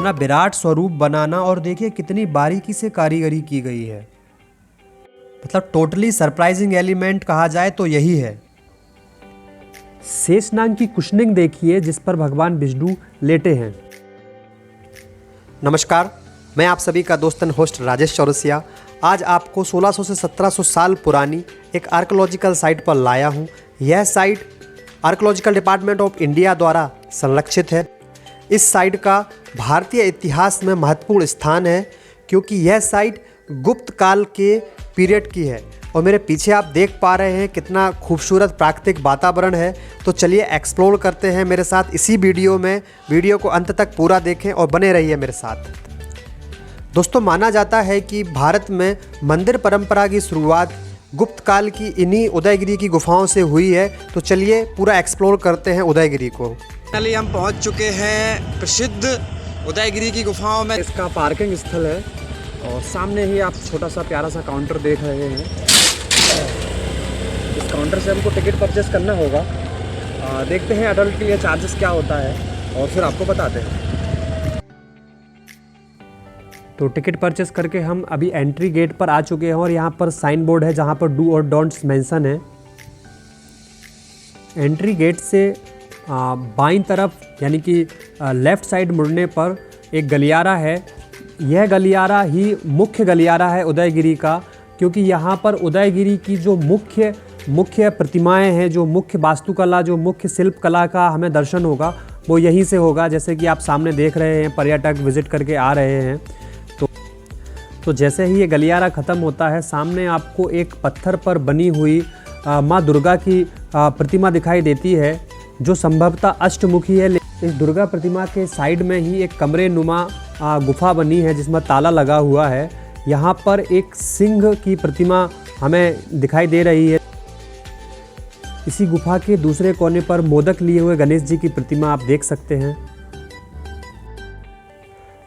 इतना विराट स्वरूप बनाना, और देखिए कितनी बारीकी से कारीगरी की गई है। मतलब टोटली सरप्राइजिंग एलिमेंट कहा जाए तो यही है। शेषनाग की कुशनिंग देखिए जिस पर भगवान विष्णु लेटे हैं। नमस्कार, मैं आप सभी का दोस्त एंड होस्ट राजेश चौरसिया आज आपको 1600 से 1700 साल पुरानी एक आर्कोलॉजिकल साइट पर लाया हूं। यह site archaeological department of India द्वारा संरक्षित है। इस साइट का भारतीय इतिहास में महत्वपूर्ण स्थान है क्योंकि यह साइट गुप्त काल के पीरियड की है। और मेरे पीछे आप देख पा रहे हैं कितना खूबसूरत प्राकृतिक वातावरण है। तो चलिए एक्सप्लोर करते हैं मेरे साथ इसी वीडियो में। वीडियो को अंत तक पूरा देखें और बने रहिए मेरे साथ। दोस्तों, माना जाता है कि भारत में मंदिर परंपरा की शुरुआत गुप्त काल की इन्हीं उदयगिरी की गुफाओं से हुई है। तो चलिए पूरा एक्सप्लोर करते हैं उदयगिरी को। फाइनली हम पहुंच चुके हैं प्रसिद्ध उदयगिरी की गुफाओं में। इसका पार्किंग स्थल है और सामने ही आप छोटा सा प्यारा सा काउंटर देख रहे हैं। इस काउंटर से हमको टिकट परचेस करना होगा। देखते हैं अडल्ट के लिए चार्जेस क्या होता है और फिर आपको बताते हैं। तो टिकट परचेस करके हम अभी एंट्री गेट पर आ चुके हैं और यहाँ पर साइन बोर्ड है जहाँ पर डू और डोंट्स मेंशन है। एंट्री गेट से बाईं तरफ यानी कि लेफ़्ट साइड मुड़ने पर एक गलियारा है। यह गलियारा ही मुख्य गलियारा है उदयगिरी का, क्योंकि यहाँ पर उदयगिरी की जो मुख्य प्रतिमाएं हैं, जो मुख्य वास्तुकला, जो मुख्य शिल्प कला का हमें दर्शन होगा वो यहीं से होगा। जैसे कि आप सामने देख रहे हैं, पर्यटक विजिट करके आ रहे हैं। तो जैसे ही ये गलियारा ख़त्म होता है, सामने आपको एक पत्थर पर बनी हुई माँ दुर्गा की प्रतिमा दिखाई देती है, जो संभवतः अष्टमुखी है। इस दुर्गा प्रतिमा के साइड में ही एक कमरे नुमा गुफा बनी है जिसमें ताला लगा हुआ है। यहाँ पर एक सिंह की प्रतिमा हमें दिखाई दे रही है। इसी गुफा के दूसरे कोने पर मोदक लिए हुए गणेश जी की प्रतिमा आप देख सकते हैं।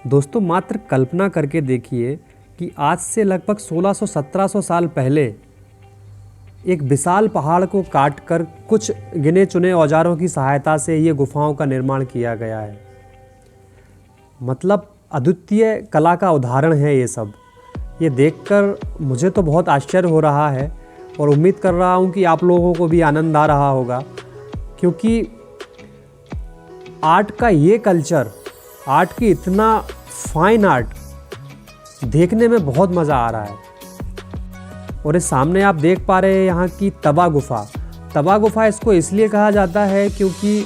दोस्तों, मात्र कल्पना करके देखिए कि आज से लगभग 1600-1700 साल पहले एक विशाल पहाड़ को काटकर कुछ गिने चुने औजारों की सहायता से ये गुफाओं का निर्माण किया गया है। मतलब अद्वितीय कला का उदाहरण है ये सब। ये देखकर मुझे तो बहुत आश्चर्य हो रहा है और उम्मीद कर रहा हूँ कि आप लोगों को भी आनंद आ रहा होगा, क्योंकि आर्ट का ये कल्चर, आर्ट की इतना फाइन आर्ट देखने में बहुत मज़ा आ रहा है। और इस सामने आप देख पा रहे हैं यहाँ की तबा गुफा। तबा गुफा इसको इसलिए कहा जाता है क्योंकि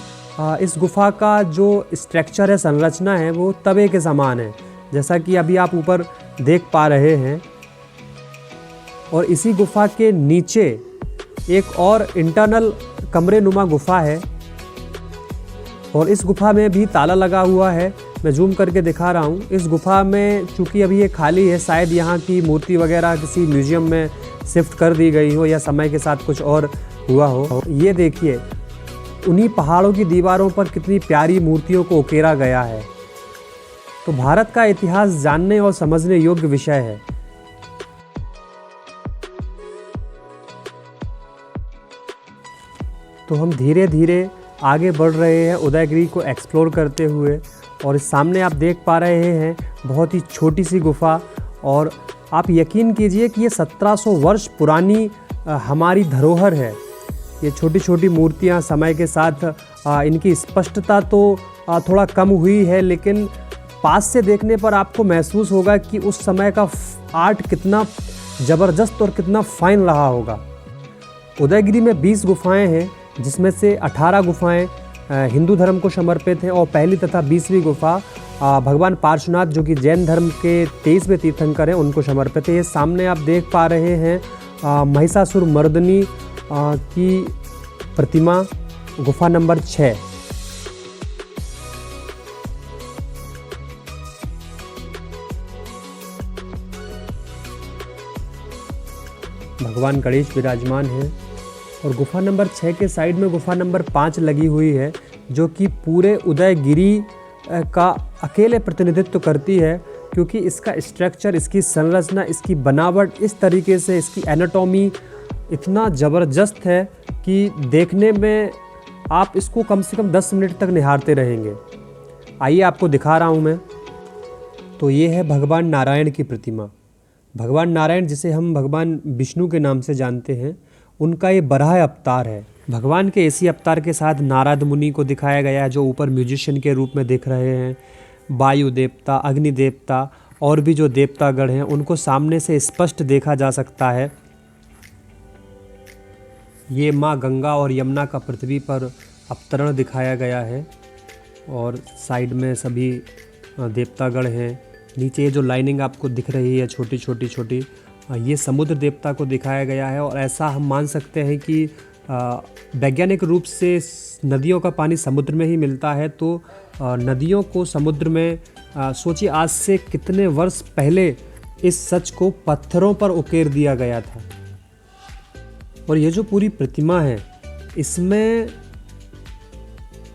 इस गुफा का जो स्ट्रक्चर है, संरचना है, वो तवे के समान है, जैसा कि अभी आप ऊपर देख पा रहे हैं। और इसी गुफा के नीचे एक और इंटरनल कमरे नुमा गुफा है और इस गुफा में भी ताला लगा हुआ है। मैं जूम करके दिखा रहा हूँ। इस गुफा में चूँकि अभी ये खाली है, शायद यहाँ की मूर्ति वगैरह किसी म्यूजियम में शिफ्ट कर दी गई हो या समय के साथ कुछ और हुआ हो। ये देखिए, उन्हीं पहाड़ों की दीवारों पर कितनी प्यारी मूर्तियों को उकेरा गया है। तो भारत का इतिहास जानने और समझने योग्य विषय है। तो हम धीरे धीरे आगे बढ़ रहे हैं उदयगिरी को एक्सप्लोर करते हुए। और इस सामने आप देख पा रहे हैं बहुत ही छोटी सी गुफा, और आप यकीन कीजिए कि ये 1700 वर्ष पुरानी हमारी धरोहर है। ये छोटी छोटी मूर्तियाँ समय के साथ इनकी स्पष्टता तो थोड़ा कम हुई है, लेकिन पास से देखने पर आपको महसूस होगा कि उस समय का आर्ट कितना ज़बरदस्त और कितना फाइन रहा होगा। उदयगिरी में 20 गुफाएँ हैं, जिसमें से 18 गुफाएँ हिंदू धर्म को समर्पित है और पहली तथा 20वीं गुफा भगवान पार्श्वनाथ, जो कि जैन धर्म के 23वें तीर्थंकर हैं, उनको समर्पित है। ये सामने आप देख पा रहे हैं महिषासुर मर्दिनी की प्रतिमा, गुफा नंबर 6। भगवान गणेश विराजमान हैं। और गुफा नंबर 6 के साइड में गुफा नंबर 5 लगी हुई है, जो कि पूरे उदयगिरी का अकेले प्रतिनिधित्व करती है, क्योंकि इसका स्ट्रक्चर, इसकी संरचना, इसकी बनावट, इस तरीके से इसकी एनाटॉमी इतना ज़बरदस्त है कि देखने में आप इसको कम से कम 10 मिनट तक निहारते रहेंगे। आइए आपको दिखा रहा हूँ मैं। तो ये है भगवान नारायण की प्रतिमा। भगवान नारायण, जिसे हम भगवान विष्णु के नाम से जानते हैं, उनका ये बराह अवतार है। भगवान के इसी अवतार के साथ नारद मुनि को दिखाया गया है, जो ऊपर म्यूजिशियन के रूप में दिख रहे हैं। वायु देवता, अग्नि देवता और भी जो देवतागण हैं, उनको सामने से स्पष्ट देखा जा सकता है। ये माँ गंगा और यमुना का पृथ्वी पर अवतरण दिखाया गया है और साइड में सभी देवतागण हैं। नीचे ये जो लाइनिंग आपको दिख रही है छोटी छोटी, ये समुद्र देवता को दिखाया गया है। और ऐसा हम मान सकते हैं कि वैज्ञानिक रूप से नदियों का पानी समुद्र में ही मिलता है, तो नदियों को समुद्र में सोचिए आज से कितने वर्ष पहले इस सच को पत्थरों पर उकेर दिया गया था। और ये जो पूरी प्रतिमा है, इसमें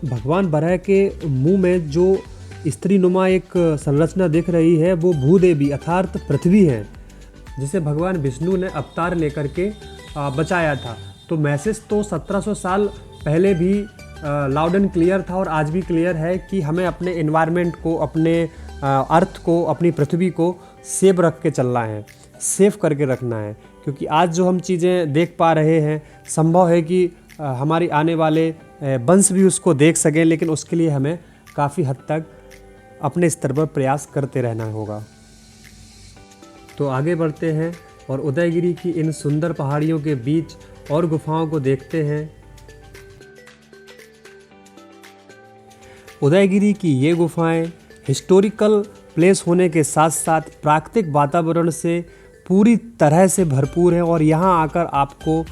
भगवान बराह के मुंह में जो स्त्री नुमा एक संरचना दिख रही है, वो भूदेवी अर्थात पृथ्वी है, जिसे भगवान विष्णु ने अवतार लेकर के बचाया था। तो मैसेज तो 1700 साल पहले भी लाउड एंड क्लियर था और आज भी क्लियर है कि हमें अपने एनवायरनमेंट को, अपने अर्थ को, अपनी पृथ्वी को सेव रख के चलना है, सेफ करके रखना है। क्योंकि आज जो हम चीज़ें देख पा रहे हैं, संभव है कि हमारी आने वाले वंश भी उसको देख सकें, लेकिन उसके लिए हमें काफ़ी हद तक अपने स्तर पर प्रयास करते रहना होगा। तो आगे बढ़ते हैं और उदयगिरी की इन सुंदर पहाड़ियों के बीच और गुफाओं को देखते हैं। उदयगिरी की ये गुफाएं हिस्टोरिकल प्लेस होने के साथ साथ प्राकृतिक वातावरण से पूरी तरह से भरपूर है और यहाँ आकर आपको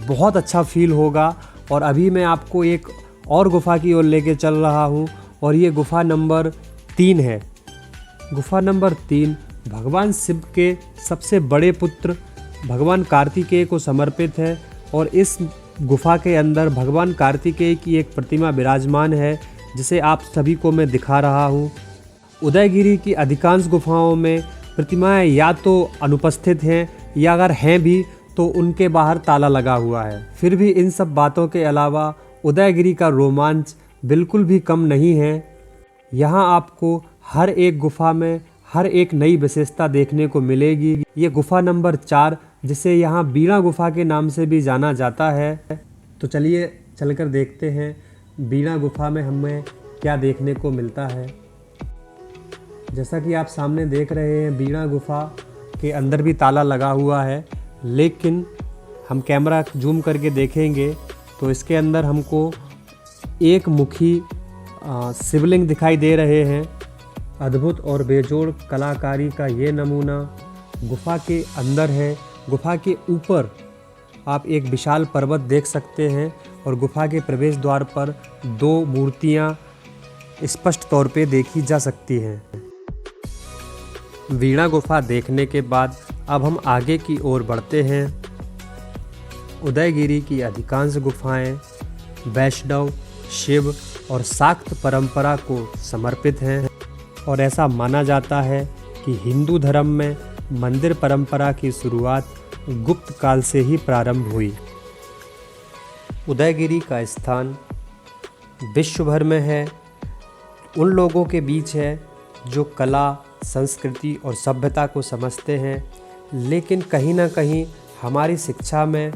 बहुत अच्छा फील होगा। और अभी मैं आपको एक और गुफा की ओर लेके चल रहा हूँ और ये गुफा नंबर 3 है। गुफा नंबर 3 भगवान शिव के सबसे बड़े पुत्र भगवान कार्तिकेय को समर्पित है और इस गुफा के अंदर भगवान कार्तिकेय की एक प्रतिमा विराजमान है, जिसे आप सभी को मैं दिखा रहा हूँ। उदयगिरी की अधिकांश गुफाओं में प्रतिमाएं या तो अनुपस्थित हैं या अगर हैं भी तो उनके बाहर ताला लगा हुआ है। फिर भी इन सब बातों के अलावा उदयगिरी का रोमांच बिल्कुल भी कम नहीं है। यहाँ आपको हर एक गुफा में हर एक नई विशेषता देखने को मिलेगी। ये गुफा नंबर 4, जिसे यहाँ बीणा गुफा के नाम से भी जाना जाता है। तो चलिए चलकर देखते हैं बीणा गुफा में हमें क्या देखने को मिलता है। जैसा कि आप सामने देख रहे हैं, बीणा गुफा के अंदर भी ताला लगा हुआ है, लेकिन हम कैमरा जूम करके देखेंगे तो इसके अंदर हमको एक मुखी शिवलिंग दिखाई दे रहे हैं। अद्भुत और बेजोड़ कलाकारी का ये नमूना गुफा के अंदर है। गुफा के ऊपर आप एक विशाल पर्वत देख सकते हैं और गुफा के प्रवेश द्वार पर 2 मूर्तियां स्पष्ट तौर पे देखी जा सकती हैं। वीणा गुफा देखने के बाद अब हम आगे की ओर बढ़ते हैं। उदयगिरी की अधिकांश गुफाएं वैष्णव, शिव और शाक्त परंपरा को समर्पित हैं और ऐसा माना जाता है कि हिंदू धर्म में मंदिर परंपरा की शुरुआत गुप्त काल से ही प्रारंभ हुई। उदयगिरी का स्थान विश्व भर में है, उन लोगों के बीच है जो कला, संस्कृति और सभ्यता को समझते हैं, लेकिन कहीं ना कहीं हमारी शिक्षा में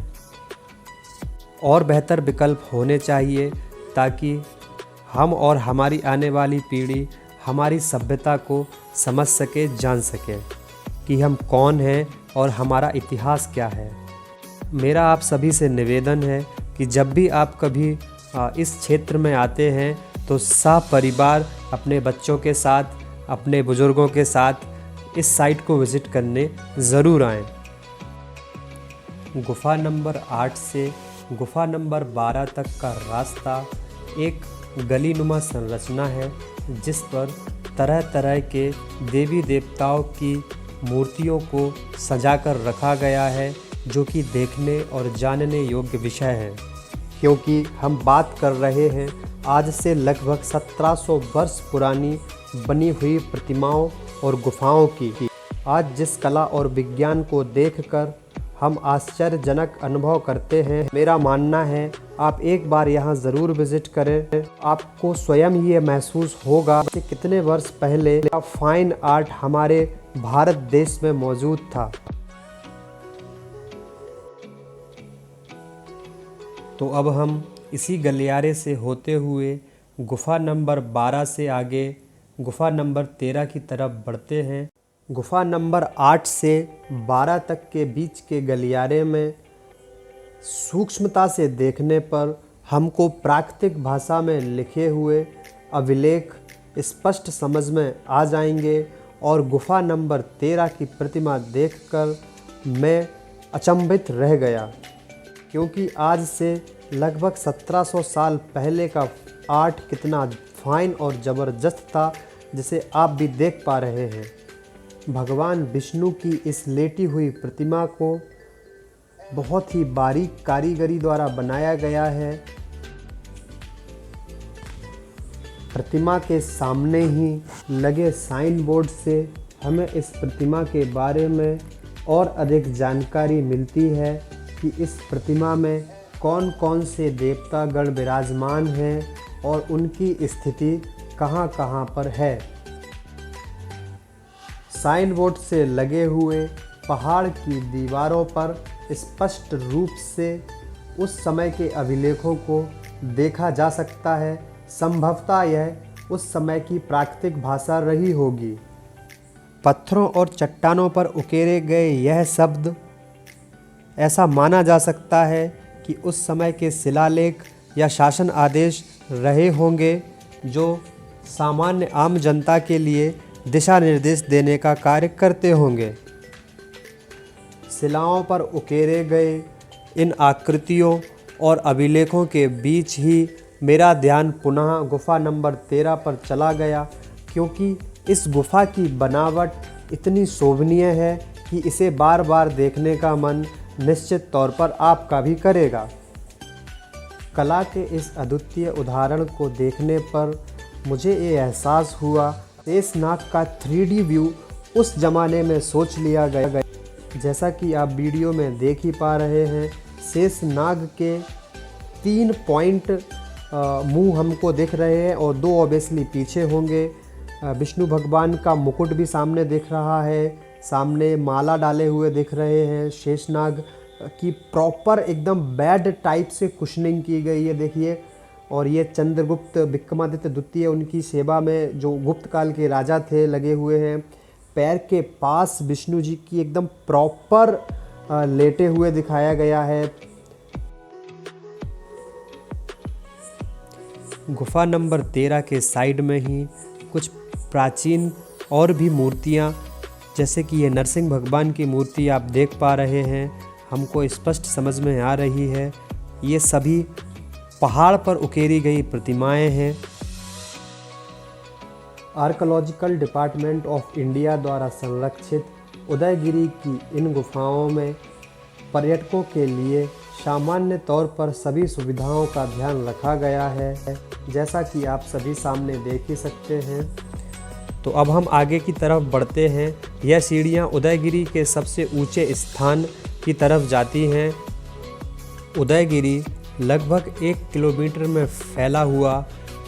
और बेहतर विकल्प होने चाहिए ताकि हम और हमारी आने वाली पीढ़ी हमारी सभ्यता को समझ सके, जान सके कि हम कौन हैं और हमारा इतिहास क्या है। मेरा आप सभी से निवेदन है कि जब भी आप कभी इस क्षेत्र में आते हैं तो सपरिवार अपने बच्चों के साथ, अपने बुजुर्गों के साथ इस साइट को विज़िट करने ज़रूर आएं। गुफा नंबर 8 से गुफा नंबर 12 तक का रास्ता एक गलीनुमा संरचना है, जिस पर तरह तरह के देवी देवताओं की मूर्तियों को सजाकर रखा गया है, जो कि देखने और जानने योग्य विषय है। क्योंकि हम बात कर रहे हैं आज से लगभग 1700 वर्ष पुरानी बनी हुई प्रतिमाओं और गुफाओं की। आज जिस कला और विज्ञान को देखकर हम आश्चर्यजनक अनुभव करते हैं, मेरा मानना है आप एक बार यहाँ ज़रूर विज़िट करें। आपको स्वयं ही ये महसूस होगा कि कितने वर्ष पहले फाइन आर्ट हमारे भारत देश में मौजूद था। तो अब हम इसी गलियारे से होते हुए गुफ़ा नंबर 12 से आगे गुफ़ा नंबर 13 की तरफ बढ़ते हैं। गुफ़ा नंबर 8 से 12 तक के बीच के गलियारे में सूक्ष्मता से देखने पर हमको प्राकृतिक भाषा में लिखे हुए अभिलेख स्पष्ट समझ में आ जाएंगे और गुफ़ा नंबर 13 की प्रतिमा देखकर मैं अचंभित रह गया, क्योंकि आज से लगभग 1700 साल पहले का आर्ट कितना फाइन और ज़बरदस्त था, जिसे आप भी देख पा रहे हैं। भगवान विष्णु की इस लेटी हुई प्रतिमा को बहुत ही बारीक कारीगरी द्वारा बनाया गया है। प्रतिमा के सामने ही लगे साइन बोर्ड से हमें इस प्रतिमा के बारे में और अधिक जानकारी मिलती है कि इस प्रतिमा में कौन कौन से देवतागण विराजमान हैं और उनकी स्थिति कहाँ कहाँ पर है। साइन बोर्ड से लगे हुए पहाड़ की दीवारों पर स्पष्ट रूप से उस समय के अभिलेखों को देखा जा सकता है। संभवतः यह उस समय की प्राकृतिक भाषा रही होगी। पत्थरों और चट्टानों पर उकेरे गए यह शब्द ऐसा माना जा सकता है कि उस समय के शिलालेख या शासन आदेश रहे होंगे, जो सामान्य आम जनता के लिए दिशा निर्देश देने का कार्य करते होंगे। शिलाओं पर उकेरे गए इन आकृतियों और अभिलेखों के बीच ही मेरा ध्यान पुनः गुफ़ा नंबर 13 पर चला गया, क्योंकि इस गुफ़ा की बनावट इतनी शोभनीय है कि इसे बार बार देखने का मन निश्चित तौर पर आपका भी करेगा। कला के इस अद्वितीय उदाहरण को देखने पर मुझे ये एहसास हुआ, शेषनाग का 3D व्यू उस ज़माने में सोच लिया गया। जैसा कि आप वीडियो में देख ही पा रहे हैं, शेषनाग के 3 पॉइंट मुंह हमको दिख रहे हैं और 2 ऑब्वियसली पीछे होंगे। विष्णु भगवान का मुकुट भी सामने दिख रहा है, सामने माला डाले हुए दिख रहे हैं। शेषनाग की प्रॉपर एकदम बेड टाइप से कुशनिंग की गई है, देखिए। और ये चंद्रगुप्त विक्रमादित्य द्वितीय उनकी सेवा में जो गुप्त काल के राजा थे लगे हुए हैं। पैर के पास विष्णु जी की एकदम प्रॉपर लेटे हुए दिखाया गया है। गुफा नंबर 13 के साइड में ही कुछ प्राचीन और भी मूर्तियाँ, जैसे कि ये नरसिंह भगवान की मूर्ति आप देख पा रहे हैं, हमको स्पष्ट समझ में आ रही है। ये सभी पहाड़ पर उकेरी गई प्रतिमाएं हैं। आर्कोलॉजिकल डिपार्टमेंट ऑफ इंडिया द्वारा संरक्षित उदयगिरी की इन गुफाओं में पर्यटकों के लिए सामान्य तौर पर सभी सुविधाओं का ध्यान रखा गया है, जैसा कि आप सभी सामने देख ही सकते हैं। तो अब हम आगे की तरफ बढ़ते हैं। यह सीढ़ियाँ उदयगिरी के सबसे ऊंचे स्थान की तरफ जाती हैं। उदयगिरी लगभग 1 किलोमीटर में फैला हुआ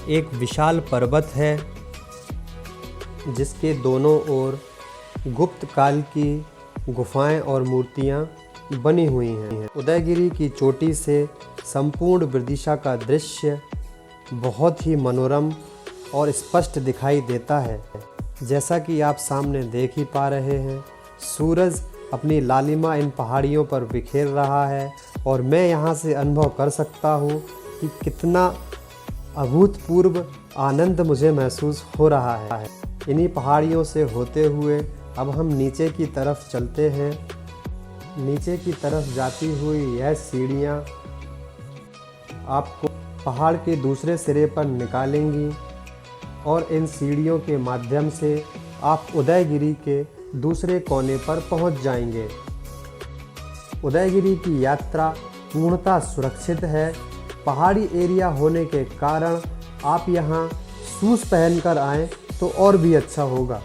एक विशाल पर्वत है, जिसके दोनों ओर गुप्त काल की गुफाएं और मूर्तियां बनी हुई हैं। उदयगिरी की चोटी से संपूर्ण विदिशा का दृश्य बहुत ही मनोरम और स्पष्ट दिखाई देता है। जैसा कि आप सामने देख ही पा रहे हैं, सूरज अपनी लालिमा इन पहाड़ियों पर बिखेर रहा है और मैं यहाँ से अनुभव कर सकता हूँ कि कितना अभूतपूर्व आनंद मुझे महसूस हो रहा है। इन्हीं पहाड़ियों से होते हुए अब हम नीचे की तरफ चलते हैं। नीचे की तरफ जाती हुई यह सीढ़ियाँ आपको पहाड़ के दूसरे सिरे पर निकालेंगी और इन सीढ़ियों के माध्यम से आप उदयगिरी के दूसरे कोने पर पहुंच जाएंगे। उदयगिरी की यात्रा पूर्णतः सुरक्षित है। पहाड़ी एरिया होने के कारण आप यहाँ शूज़ पहनकर आएँ तो और भी अच्छा होगा।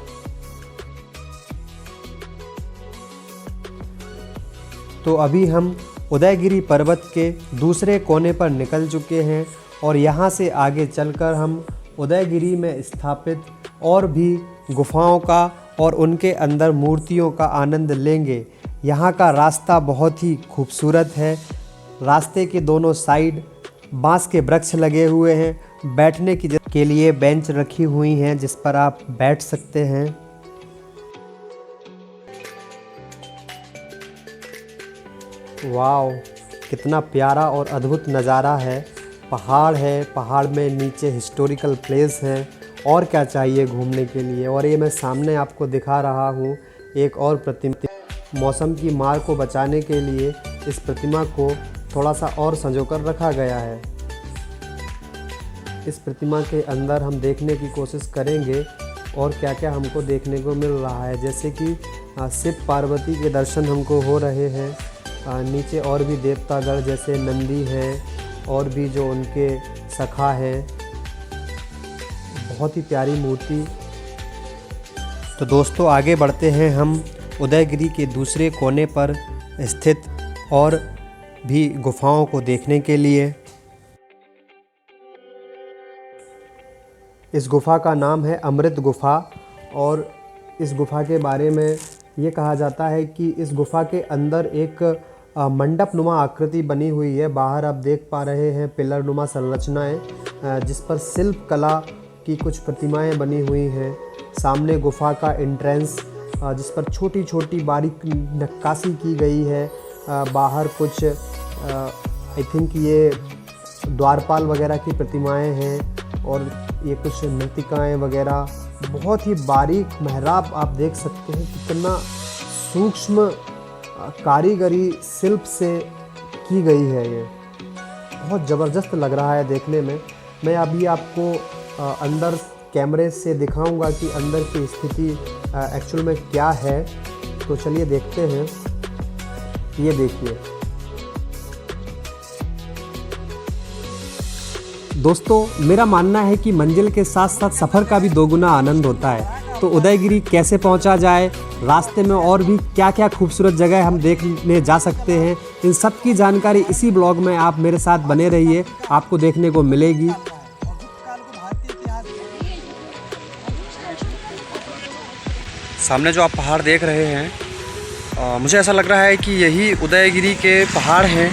तो अभी हम उदयगिरी पर्वत के दूसरे कोने पर निकल चुके हैं और यहाँ से आगे चलकर हम उदयगिरी में स्थापित और भी गुफाओं का और उनके अंदर मूर्तियों का आनंद लेंगे। यहाँ का रास्ता बहुत ही खूबसूरत है। रास्ते के दोनों साइड बांस के वृक्ष लगे हुए हैं। बैठने की जगह के लिए बेंच रखी हुई हैं जिस पर आप बैठ सकते हैं। वाओ, कितना प्यारा और अद्भुत नज़ारा है। पहाड़ है, पहाड़ में नीचे हिस्टोरिकल प्लेस है, और क्या चाहिए घूमने के लिए। और ये मैं सामने आपको दिखा रहा हूँ एक और प्रतिमा। मौसम की मार को बचाने के लिए इस प्रतिमा को थोड़ा सा और संजोकर रखा गया है। इस प्रतिमा के अंदर हम देखने की कोशिश करेंगे और क्या क्या हमको देखने को मिल रहा है, जैसे कि शिव पार्वती के दर्शन हमको हो रहे हैं। नीचे और भी देवतागण जैसे नंदी हैं और भी जो उनके सखा हैं। बहुत ही प्यारी मूर्ति। तो दोस्तों आगे बढ़ते हैं हम उदयगिरी के दूसरे कोने पर स्थित और भी गुफाओं को देखने के लिए। इस गुफा का नाम है अमृत गुफा और इस गुफा के बारे में ये कहा जाता है कि इस गुफा के अंदर एक मंडप नुमा आकृति बनी हुई है। बाहर आप देख पा रहे हैं पिलर नुमा संरचनाएं जिस पर शिल्प कला की कुछ प्रतिमाएं बनी हुई हैं। सामने गुफा का एंट्रेंस जिस पर छोटी छोटी बारीक नक्काशी की गई है। बाहर कुछ आई थिंक ये द्वारपाल वगैरह की प्रतिमाएं हैं और ये कुछ नृतिकाएं वगैरह। बहुत ही बारीक मेहराब आप देख सकते हैं, कितना सूक्ष्म कारीगरी शिल्प से की गई है। ये बहुत ज़बरदस्त लग रहा है देखने में। मैं अभी आपको अंदर कैमरे से दिखाऊंगा कि अंदर की स्थिति एक्चुअल में क्या है। तो चलिए देखते हैं। ये देखिए दोस्तों, मेरा मानना है कि मंजिल के साथ साथ सफ़र का भी दोगुना आनंद होता है। तो उदयगिरी कैसे पहुंचा जाए, रास्ते में और भी क्या क्या खूबसूरत जगह हम देखने जा सकते हैं, इन सब की जानकारी इसी ब्लॉग में आप मेरे साथ बने रहिए, आपको देखने को मिलेगी। सामने जो आप पहाड़ देख रहे हैं, मुझे ऐसा लग रहा है कि यही उदयगिरी के पहाड़ हैं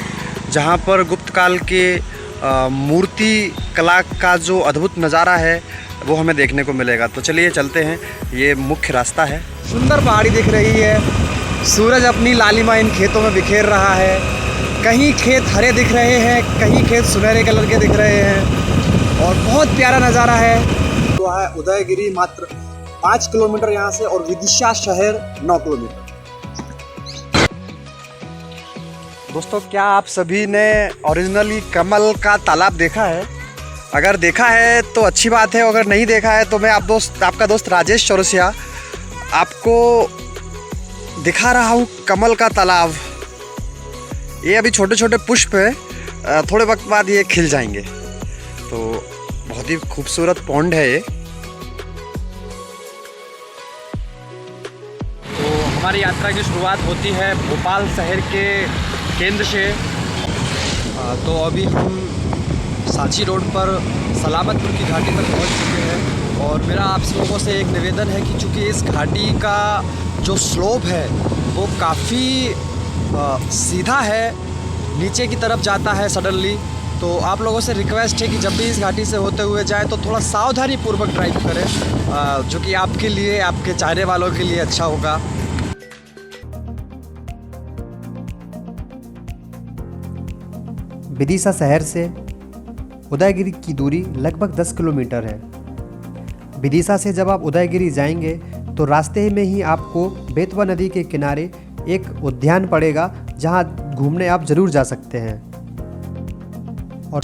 जहाँ पर गुप्त काल के मूर्ति कला का जो अद्भुत नज़ारा है वो हमें देखने को मिलेगा। तो चलिए चलते हैं, ये मुख्य रास्ता है। सुंदर पहाड़ी दिख रही है, सूरज अपनी लालिमा इन खेतों में बिखेर रहा है। कहीं खेत हरे दिख रहे हैं, कहीं खेत सुनहरे कलर के दिख रहे हैं और बहुत प्यारा नज़ारा है। तो है उदयगिरी मात्र 5 किलोमीटर यहाँ से और विदिशा शहर 9 किलोमीटर। दोस्तों, क्या आप सभी ने ओरिजिनली कमल का तालाब देखा है? अगर देखा है तो अच्छी बात है, अगर नहीं देखा है तो मैं आपका दोस्त राजेश चौरसिया आपको दिखा रहा हूँ कमल का तालाब। ये अभी छोटे छोटे पुष्प हैं, थोड़े वक्त बाद ये खिल जाएंगे। तो बहुत ही खूबसूरत पॉन्ड है ये। तो हमारी यात्रा की शुरुआत होती है भोपाल शहर के केंद्र से। तो अभी हम सांची रोड पर सलामतपुर की घाटी पर पहुंच चुके हैं और मेरा आप लोगों से एक निवेदन है कि चूँकि इस घाटी का जो स्लोप है वो काफ़ी सीधा है, नीचे की तरफ जाता है सडनली। तो आप लोगों से रिक्वेस्ट है कि जब भी इस घाटी से होते हुए जाए तो थोड़ा सावधानी पूर्वक ड्राइव करें, जो कि आपके लिए, आपके चाहने वालों के लिए अच्छा होगा। विदिशा शहर से उदयगिरी की दूरी लगभग 10 किलोमीटर है। विदिशा से जब आप उदयगिरी जाएंगे तो रास्ते में ही आपको बेतवा नदी के किनारे एक उद्यान पड़ेगा जहां घूमने आप ज़रूर जा सकते हैं। और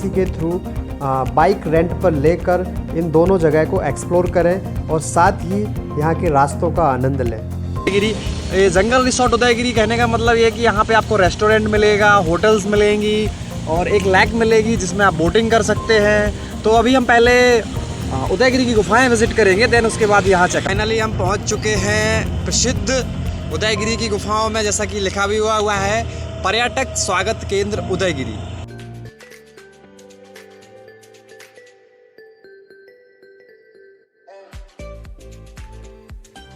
एजेंसी के थ्रू बाइक रेंट पर लेकर इन दोनों जगह को एक्सप्लोर करें और साथ ही यहाँ के रास्तों का आनंद लें। उदयगिरी, ये जंगल रिसोर्ट उदयगिरी कहने का मतलब ये है कि यहाँ पे आपको रेस्टोरेंट मिलेगा, होटल्स मिलेंगी और एक लेक मिलेगी जिसमें आप बोटिंग कर सकते हैं। तो अभी हम पहले उदयगिरी की गुफाएं विजिट करेंगे, देन उसके बाद यहाँ चेक। फाइनली हम पहुँच चुके हैं प्रसिद्ध उदयगिरी की गुफाओं में, जैसा कि लिखा भी हुआ है पर्यटक स्वागत केंद्र उदयगिरी।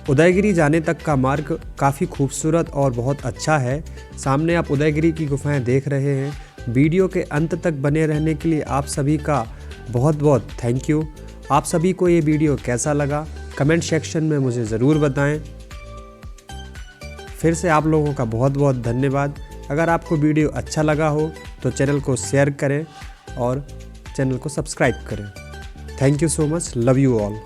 उदयगिरी जाने तक का मार्ग काफ़ी खूबसूरत और बहुत अच्छा है। सामने आप उदयगिरी की गुफाएं देख रहे हैं। वीडियो के अंत तक बने रहने के लिए आप सभी का बहुत बहुत थैंक यू। आप सभी को ये वीडियो कैसा लगा कमेंट सेक्शन में मुझे ज़रूर बताएं। फिर से आप लोगों का बहुत बहुत धन्यवाद। अगर आपको वीडियो अच्छा लगा हो तो चैनल को शेयर करें और चैनल को सब्सक्राइब करें। Thank you so much, love you all.